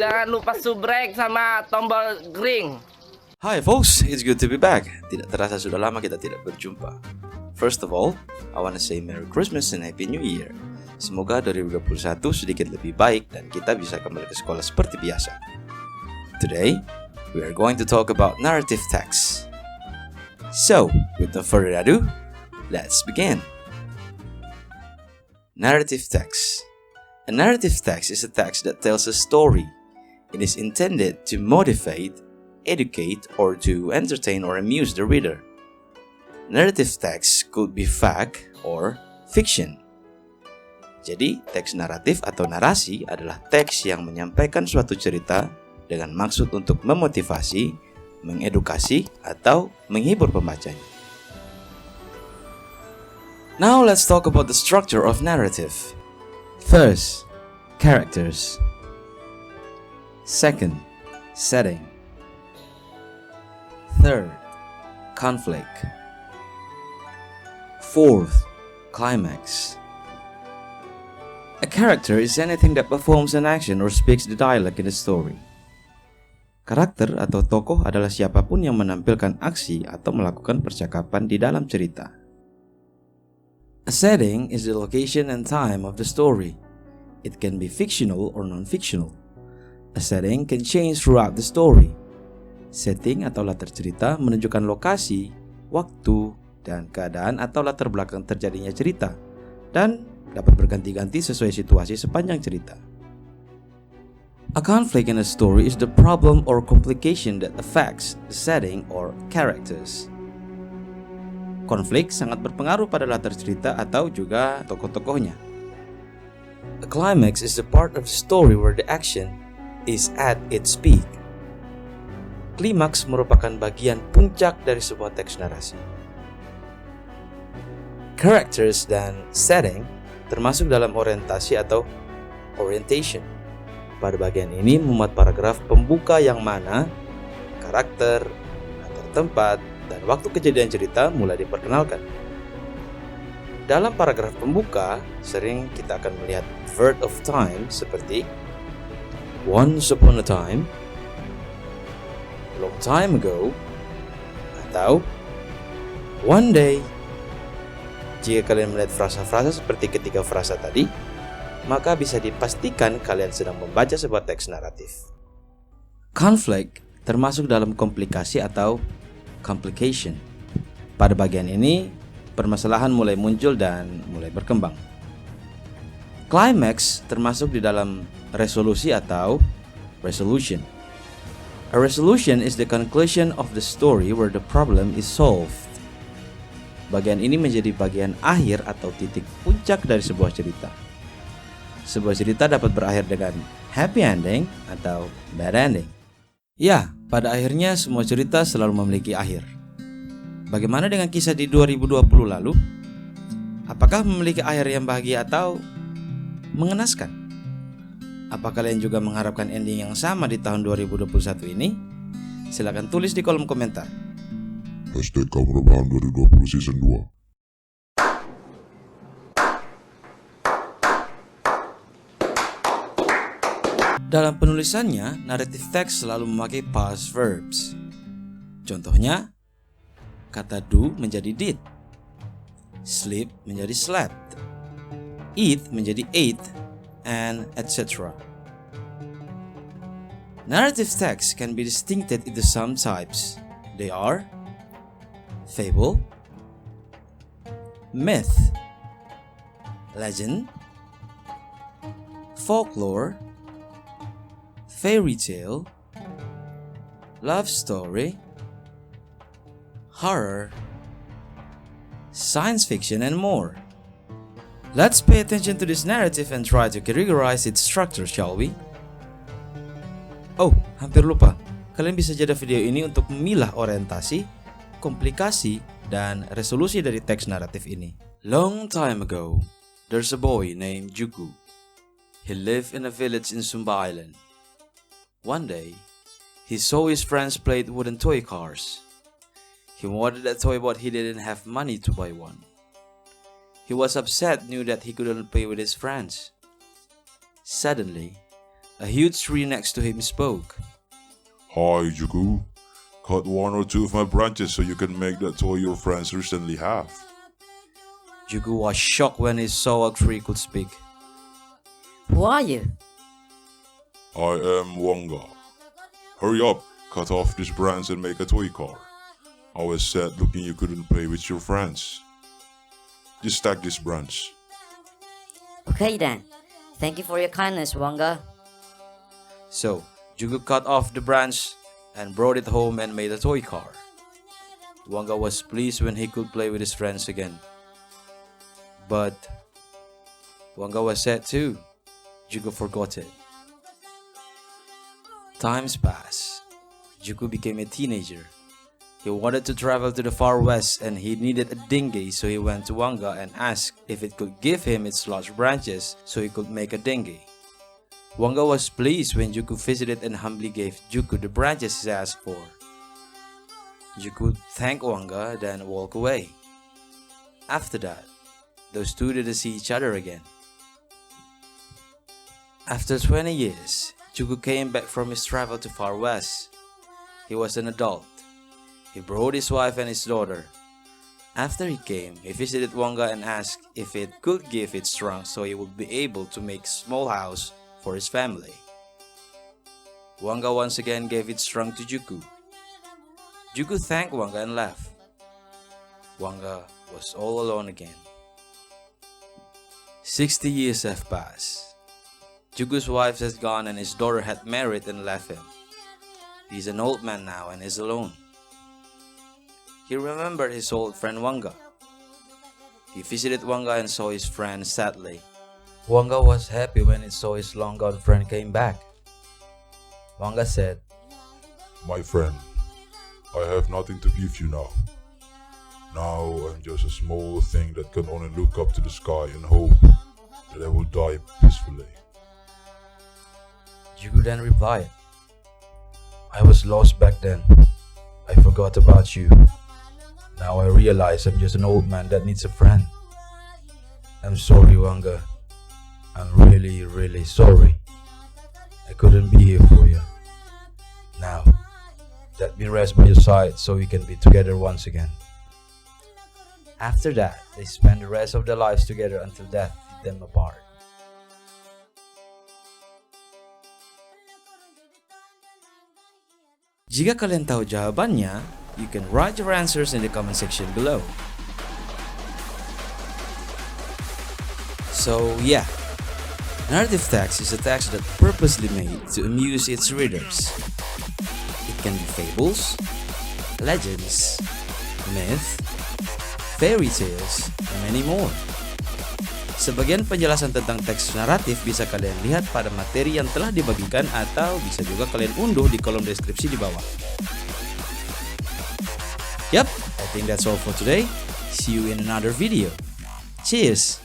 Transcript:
Jangan lupa subrek sama tombol ring. Hi folks, it's good to be back. Tidak terasa sudah lama kita tidak berjumpa. First of all, I want to say Merry Christmas and Happy New Year. Semoga 2021 sedikit lebih baik dan kita bisa kembali ke sekolah seperti biasa. Today, we are going to talk about narrative text. So, with no further ado, let's begin. Narrative text. A narrative text is a text that tells a story. It is intended to motivate, educate, or to entertain or amuse the reader. Narrative text could be fact or fiction. Jadi, teks naratif atau narasi adalah teks yang menyampaikan suatu cerita dengan maksud untuk memotivasi, mengedukasi, atau menghibur pembacanya. Now let's talk about the structure of narrative. First, characters. Second, setting. Third, conflict. Fourth, climax. A character is anything that performs an action or speaks the dialogue in a story. Karakter atau tokoh adalah siapapun yang menampilkan aksi atau melakukan percakapan di dalam cerita. A setting is the location and time of the story. It can be fictional or non-fictional. A setting can change throughout the story. Setting atau latar cerita menunjukkan lokasi, waktu, dan keadaan atau latar belakang terjadinya cerita, dan dapat berganti-ganti sesuai situasi sepanjang cerita. A conflict in a story is the problem or complication that affects the setting or characters. Konflik sangat berpengaruh pada latar cerita atau juga tokoh-tokohnya. A climax is the part of the story where the action is at its peak. Klimaks merupakan bagian puncak dari sebuah teks narasi. Characters dan setting termasuk dalam orientasi atau orientation. Pada bagian ini memuat paragraf pembuka yang mana karakter, latar tempat, dan waktu kejadian cerita mulai diperkenalkan. Dalam paragraf pembuka, sering kita akan melihat word of time seperti once upon a time, long time ago, atau one day. Jika kalian melihat frasa-frasa seperti ketiga frasa tadi, maka bisa dipastikan kalian sedang membaca sebuah teks naratif. Conflict termasuk dalam komplikasi atau complication. Pada bagian ini, permasalahan mulai muncul dan mulai berkembang. Climax termasuk di dalam resolusi atau resolution. A resolution is the conclusion of the story where the problem is solved. Bagian ini menjadi bagian akhir atau titik puncak dari sebuah cerita. Sebuah cerita dapat berakhir dengan happy ending atau bad ending. Ya, pada akhirnya semua cerita selalu memiliki akhir. Bagaimana dengan kisah di 2020 lalu? Apakah memiliki akhir yang bahagia atau mengenaskan? Apa kalian juga mengharapkan ending yang sama di tahun 2021 ini? Silakan tulis di kolom komentar. Kamu rebahan 2020 season 2. Dalam penulisannya, narrative text selalu memakai past verbs. Contohnya, kata do menjadi did, sleep menjadi slept, eat menjadi ate, and etc. Narrative text can be distincted into some types. They are fable, myth, legend, folklore, fairy tale, love story, horror, science fiction, and more. Let's pay attention to this narrative and try to categorize its structure, shall we? Oh, hampir lupa. Kalian bisa jeda video ini untuk memilah orientasi, komplikasi, dan resolusi dari teks naratif ini. Long time ago, there's a boy named Jugu. He lived in a village in Sumba Island. One day, he saw his friends played wooden toy cars. He wanted a toy but he didn't have money to buy one. He was upset, knew that he couldn't play with his friends. Suddenly, A huge tree next to him spoke. Hi, Juku. Cut 1 or 2 of my branches so you can make that toy your friends recently have. Juku was shocked when he saw a tree could speak. Who are you? I am Wonga. Hurry up, cut off this branch and make a toy car. I was sad looking you couldn't play with your friends. Just stack this branch. Okay then. Thank you for your kindness, Wonga. So, Juku cut off the branch and brought it home and made a toy car. Wonga was pleased when he could play with his friends again. But Wonga was sad too. Juku forgot it. Times passed. Juku became a teenager. He wanted to travel to the far west and he needed a dinghy, so he went to Wonga and asked if it could give him its large branches so he could make a dinghy. Wonga was pleased when Juku visited and humbly gave Juku the branches he asked for. Juku thanked Wonga, then walked away. After that, those two didn't see each other again. After 20 years, Juku came back from his travel to far west. He was an adult. He brought his wife and his daughter. After he came, he visited Wonga and asked if it could give its trunk so he would be able to make a small house for his family. Wonga once again gave its trunk to Juku. Juku thanked Wonga and left. Wonga was all alone again. 60 years have passed. Juku's wife has gone and his daughter had married and left him. He's an old man now and is alone. He remembered his old friend Wonga. He visited Wonga and saw his friend sadly. Wonga was happy when he saw his long-gone friend came back. Wonga said, My friend, I have nothing to give you now. Now I'm just a small thing that can only look up to the sky and hope that I will die peacefully. Juku then replied, I was lost back then. I forgot about you. Now I realize I'm just an old man that needs a friend. I'm sorry, Wonga. I'm really sorry. I couldn't be here for you. Now, let me rest by your side so we can be together once again. After that, they spent the rest of their lives together until death did them apart. Jika kalian tahu jawabannya, you can write your answers in the comment section below. So yeah, narrative text is a text that purposely made to amuse its readers. It can be fables, legends, myth, fairy tales, and many more. Sebagian penjelasan tentang teks naratif bisa kalian lihat pada materi yang telah dibagikan atau bisa juga kalian unduh di kolom deskripsi di bawah. Yep, I think that's all for today. See you in another video. Cheers!